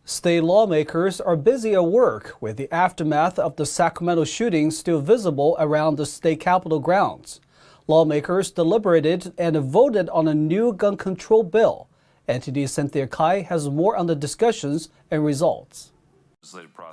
State lawmakers are busy at work with the aftermath of the Sacramento shooting still visible around the state capitol grounds. Lawmakers deliberated and voted on a new gun control bill. NTD Cynthia Kai has more on the discussions and results.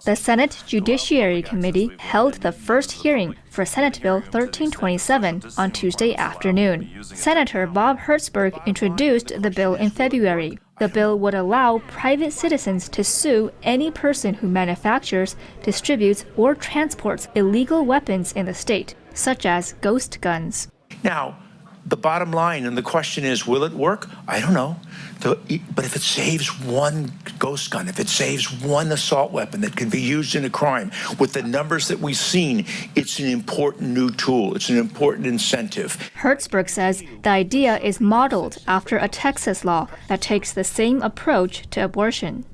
The Senate Judiciary Committee held the first hearing for Senate Bill 1327 on Tuesday afternoon. Senator Bob Hertzberg introduced the bill in February. The bill would allow private citizens to sue any person who manufactures, distributes, or transports illegal weapons in the state, such as ghost guns. Now, the bottom line, and the question is, will it work? I don't know. But if it saves one ghost gun, if it saves one assault weapon that can be used in a crime, with the numbers that we've seen, it's an important new tool. It's an important incentive. Hertzberg says the idea is modeled after a Texas law that takes the same approach to abortion.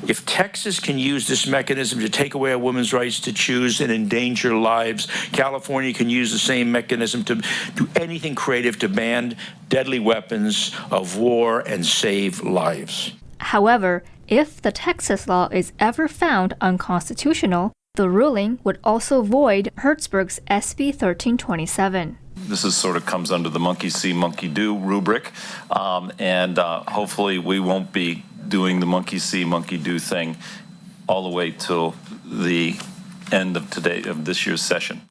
If Texas can use this mechanism to take away a woman's rights to choose and endanger lives, California can use the same mechanism to do anything creative to ban deadly weapons of war and save lives. However, if the Texas law is ever found unconstitutional, the ruling would also void Hertzberg's SB 1327. This is sort of comes under the monkey see, monkey do rubric, and hopefully we won't be doing the monkey see, monkey do thing all the way till the end of this year's session.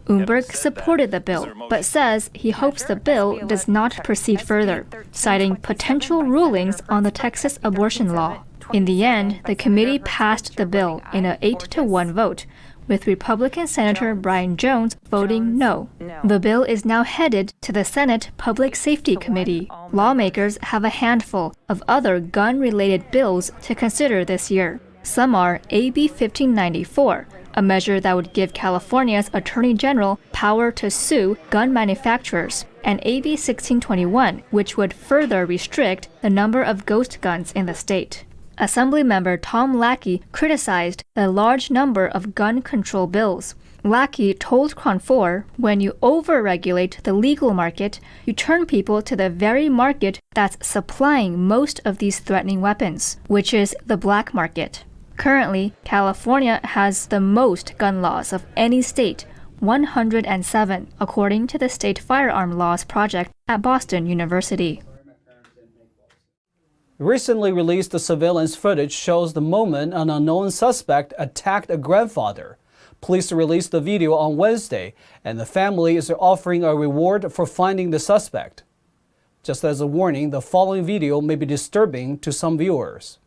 Umberg supported the bill, but says he hopes the bill does not proceed further, citing potential rulings on the Texas abortion law. In the end, the committee passed the bill in an 8-1 vote, with Republican Senator Brian Jones voting no. The bill is now headed to the Senate Public Safety Committee. Lawmakers have a handful of other gun-related bills to consider this year. Some are AB 1594, a measure that would give California's Attorney General power to sue gun manufacturers, and AB 1621, which would further restrict the number of ghost guns in the state. Assemblymember Tom Lackey criticized the large number of gun control bills. Lackey told KRON 4, when you over-regulate the legal market, you turn people to the very market that's supplying most of these threatening weapons, which is the black market. Currently, California has the most gun laws of any state, 107, according to the State Firearm Laws Project at Boston University. Recently released surveillance footage shows the moment an unknown suspect attacked a grandfather. Police released the video on Wednesday, and the family is offering a reward for finding the suspect. Just as a warning, the following video may be disturbing to some viewers.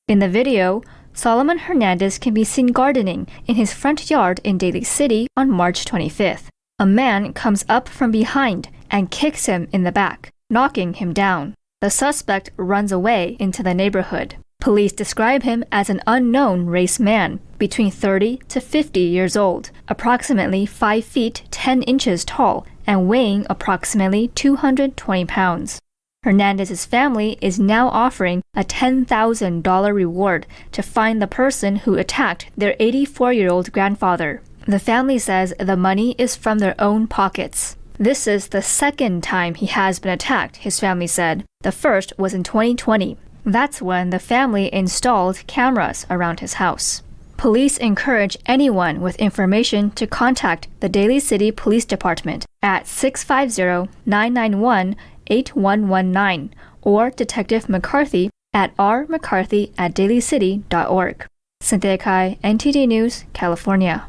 In the video, Solomon Hernandez can be seen gardening in his front yard in Daly City on March 25th. A man comes up from behind and kicks him in the back, knocking him down. The suspect runs away into the neighborhood. Police describe him as an unknown race man, between 30 to 50 years old, approximately 5 feet 10 inches tall, and weighing approximately 220 pounds. Hernandez's family is now offering a $10,000 reward to find the person who attacked their 84-year-old grandfather. The family says the money is from their own pockets. This is the second time he has been attacked, his family said. The first was in 2020. That's when the family installed cameras around his house. Police encourage anyone with information to contact the Daly City Police Department at 650-991-8119 or Detective McCarthy at rmccarthy@dalycity.org. Cynthia Kai, NTD News, California.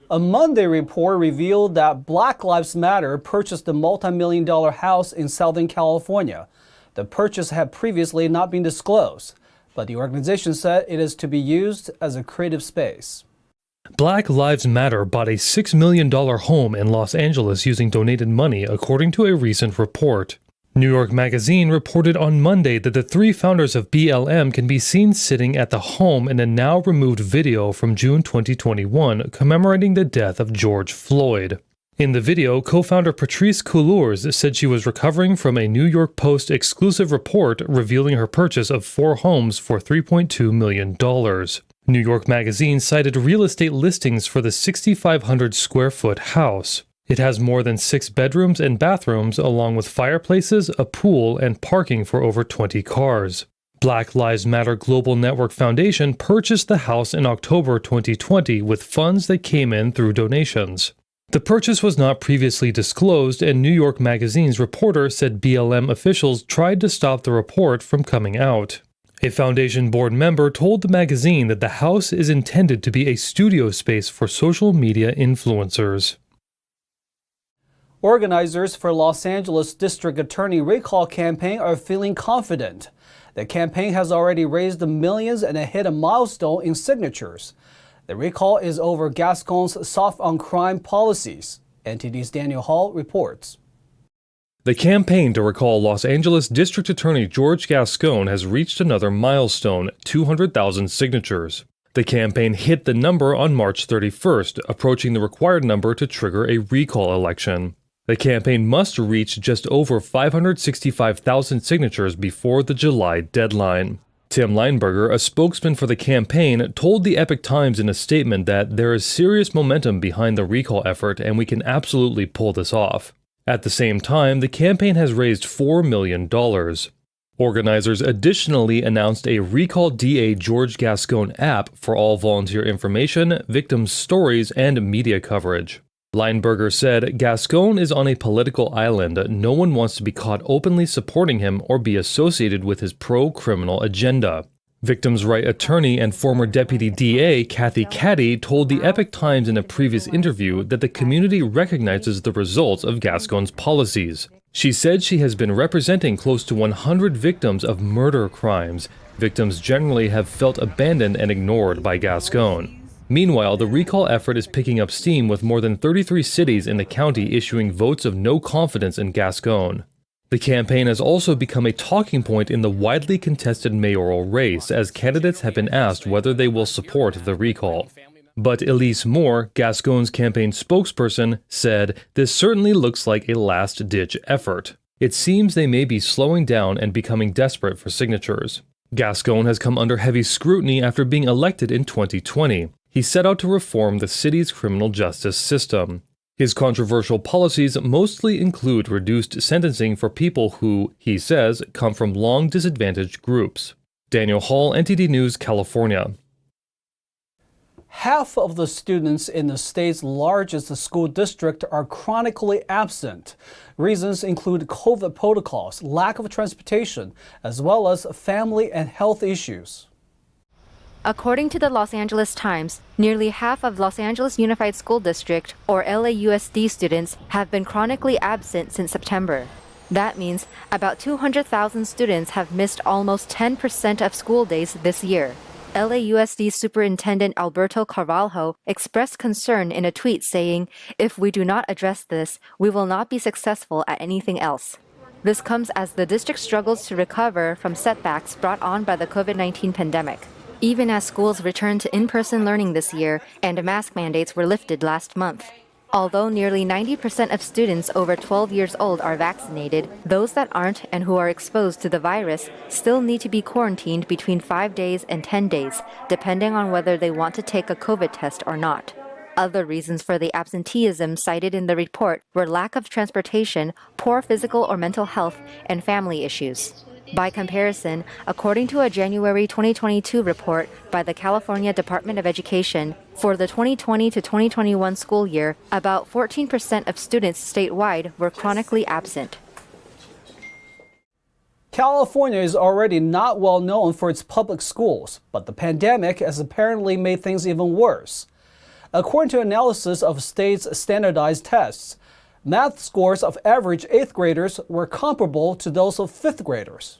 A Monday report revealed that Black Lives Matter purchased a multi-million-dollar house in Southern California. The purchase had previously not been disclosed, but the organization said it is to be used as a creative space. Black Lives Matter bought a $6 million home in Los Angeles using donated money, according to a recent report. New York Magazine reported on Monday that the three founders of BLM can be seen sitting at the home in a now-removed video from June 2021 commemorating the death of George Floyd. In the video, co-founder Patrisse Cullors said she was recovering from a New York Post exclusive report revealing her purchase of 4 homes for $3.2 million. New York Magazine cited real estate listings for the 6,500 square foot house. It has more than 6 bedrooms and bathrooms, along with fireplaces, a pool, and parking for over 20 cars. Black Lives Matter Global Network Foundation purchased the house in October 2020 with funds that came in through donations. The purchase was not previously disclosed, and New York Magazine's reporter said BLM officials tried to stop the report from coming out. A foundation board member told the magazine that the house is intended to be a studio space for social media influencers. Organizers for Los Angeles District Attorney recall campaign are feeling confident. The campaign has already raised millions and hit a milestone in signatures. The recall is over Gascon's soft on crime policies. NTD's Daniel Hall reports. The campaign to recall Los Angeles District Attorney George Gascon has reached another milestone, 200,000 signatures. The campaign hit the number on March 31st, approaching the required number to trigger a recall election. The campaign must reach just over 565,000 signatures before the July deadline. Tim Lineberger, a spokesman for the campaign, told the Epoch Times in a statement that there is serious momentum behind the recall effort and we can absolutely pull this off. At the same time, the campaign has raised $4 million. Organizers additionally announced a Recall DA George Gascon app for all volunteer information, victims' stories, and media coverage. Lineberger said, Gascon is on a political island. No one wants to be caught openly supporting him or be associated with his pro-criminal agenda. Victims' right attorney and former deputy DA Kathy Caddy told the Epoch Times in a previous interview that the community recognizes the results of Gascon's policies. She said she has been representing close to 100 victims of murder crimes. Victims generally have felt abandoned and ignored by Gascon. Meanwhile, the recall effort is picking up steam with more than 33 cities in the county issuing votes of no confidence in Gascon. The campaign has also become a talking point in the widely contested mayoral race, as candidates have been asked whether they will support the recall. But Elise Moore, Gascon's campaign spokesperson, said, "This certainly looks like a last-ditch effort. It seems they may be slowing down and becoming desperate for signatures." Gascon has come under heavy scrutiny after being elected in 2020. He set out to reform the city's criminal justice system. His controversial policies mostly include reduced sentencing for people who, he says, come from long disadvantaged groups. Daniel Hall, NTD News, California. Half of the students in the state's largest school district are chronically absent. Reasons include COVID protocols, lack of transportation, as well as family and health issues. According to the Los Angeles Times, nearly half of Los Angeles Unified School District, or LAUSD students, have been chronically absent since September. That means about 200,000 students have missed almost 10% of school days this year. LAUSD Superintendent Alberto Carvalho expressed concern in a tweet saying, "If we do not address this, we will not be successful at anything else." This comes as the district struggles to recover from setbacks brought on by the COVID-19 pandemic. Even as schools returned to in-person learning this year and mask mandates were lifted last month. Although nearly 90% of students over 12 years old are vaccinated, those that aren't and who are exposed to the virus still need to be quarantined between 5 days and 10 days, depending on whether they want to take a COVID test or not. Other reasons for the absenteeism cited in the report were lack of transportation, poor physical or mental health, and family issues. By comparison, according to a January 2022 report by the California Department of Education, for the 2020 to 2021 school year, about 14% of students statewide were chronically absent. California is already not well known for its public schools, but the pandemic has apparently made things even worse. According to analysis of state's standardized tests, math scores of average 8th graders were comparable to those of 5th graders.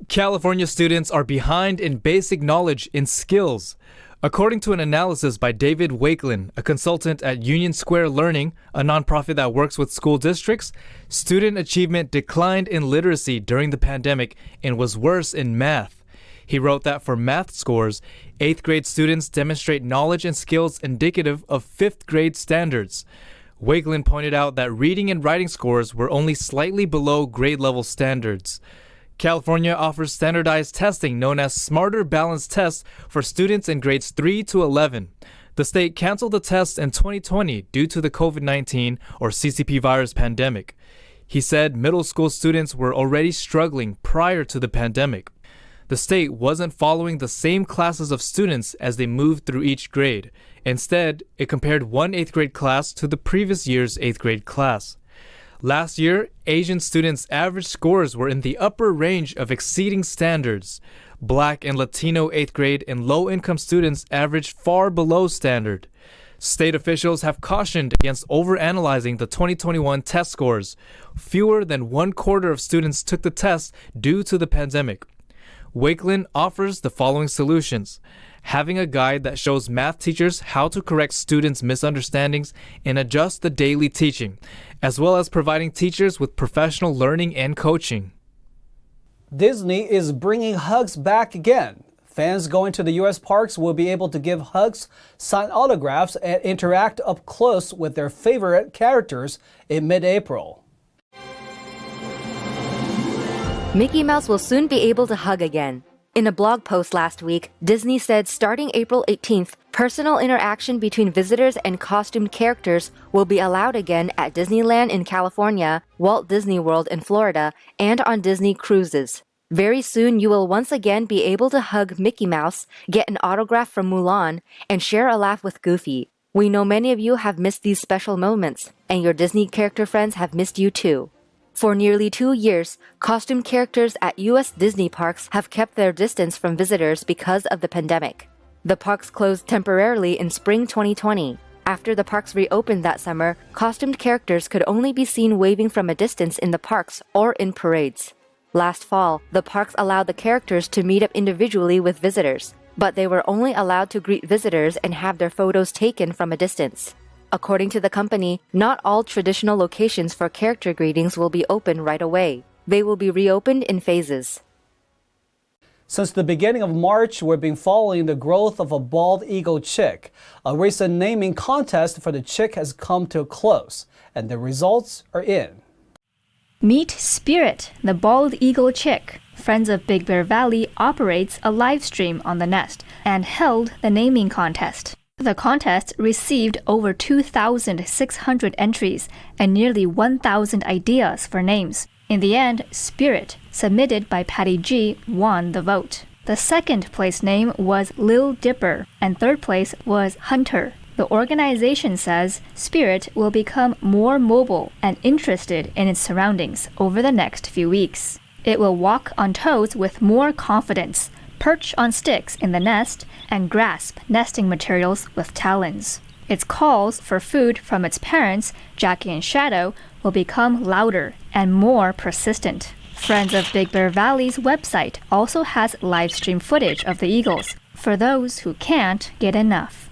California students are behind in basic knowledge and skills. According to an analysis by David Wakelin, a consultant at Union Square Learning, a nonprofit that works with school districts, student achievement declined in literacy during the pandemic and was worse in math. He wrote that for math scores, 8th grade students demonstrate knowledge and skills indicative of 5th grade standards. Wakelin pointed out that reading and writing scores were only slightly below grade level standards. California offers standardized testing known as Smarter Balanced Tests for students in grades 3 to 11. The state canceled the test in 2020 due to the COVID-19 or CCP virus pandemic. He said middle school students were already struggling prior to the pandemic. the state wasn't following the same classes of students as they moved through each grade. Instead, it compared one 8th grade class to the previous year's 8th grade class. Last year, Asian students' average scores were in the upper range of exceeding standards. Black and Latino 8th grade and low-income students averaged far below standard. State officials have cautioned against overanalyzing the 2021 test scores. Fewer than 1/4 of students took the test due to the pandemic. Wakeland offers the following solutions: having a guide that shows math teachers how to correct students' misunderstandings and adjust the daily teaching, as well as providing teachers with professional learning and coaching. Disney is bringing hugs back again. Fans going to the U.S. parks will be able to give hugs, sign autographs, and interact up close with their favorite characters in mid-April. Mickey Mouse will soon be able to hug again. In a blog post last week, Disney said starting April 18th, personal interaction between visitors and costumed characters will be allowed again at Disneyland in California, Walt Disney World in Florida, and on Disney cruises. Very soon, you will once again be able to hug Mickey Mouse, get an autograph from Mulan, and share a laugh with Goofy. We know many of you have missed these special moments, and your Disney character friends have missed you too. For nearly 2 years, costume characters at U.S. Disney parks have kept their distance from visitors because of the pandemic. The parks closed temporarily in spring 2020. After the parks reopened that summer, costumed characters could only be seen waving from a distance in the parks or in parades. Last fall, the parks allowed the characters to meet up individually with visitors, but they were only allowed to greet visitors and have their photos taken from a distance. According to the company, not all traditional locations for character greetings will be open right away. They will be reopened in phases. Since the beginning of March, we've been following the growth of a bald eagle chick. A recent naming contest for the chick has come to a close, and the results are in. Meet Spirit, the bald eagle chick. Friends of Big Bear Valley operates a live stream on the nest and held the naming contest. The contest received over 2,600 entries and nearly 1,000 ideas for names. In the end, Spirit, submitted by Patty G, won the vote. The second place name was Lil Dipper, and third place was Hunter. The organization says Spirit will become more mobile and interested in its surroundings over the next few weeks. It will walk on toes with more confidence, perch on sticks in the nest, and grasp nesting materials with talons. Its calls for food from its parents, Jackie and Shadow, will become louder and more persistent. Friends of Big Bear Valley's website also has live stream footage of the eagles for those who can't get enough.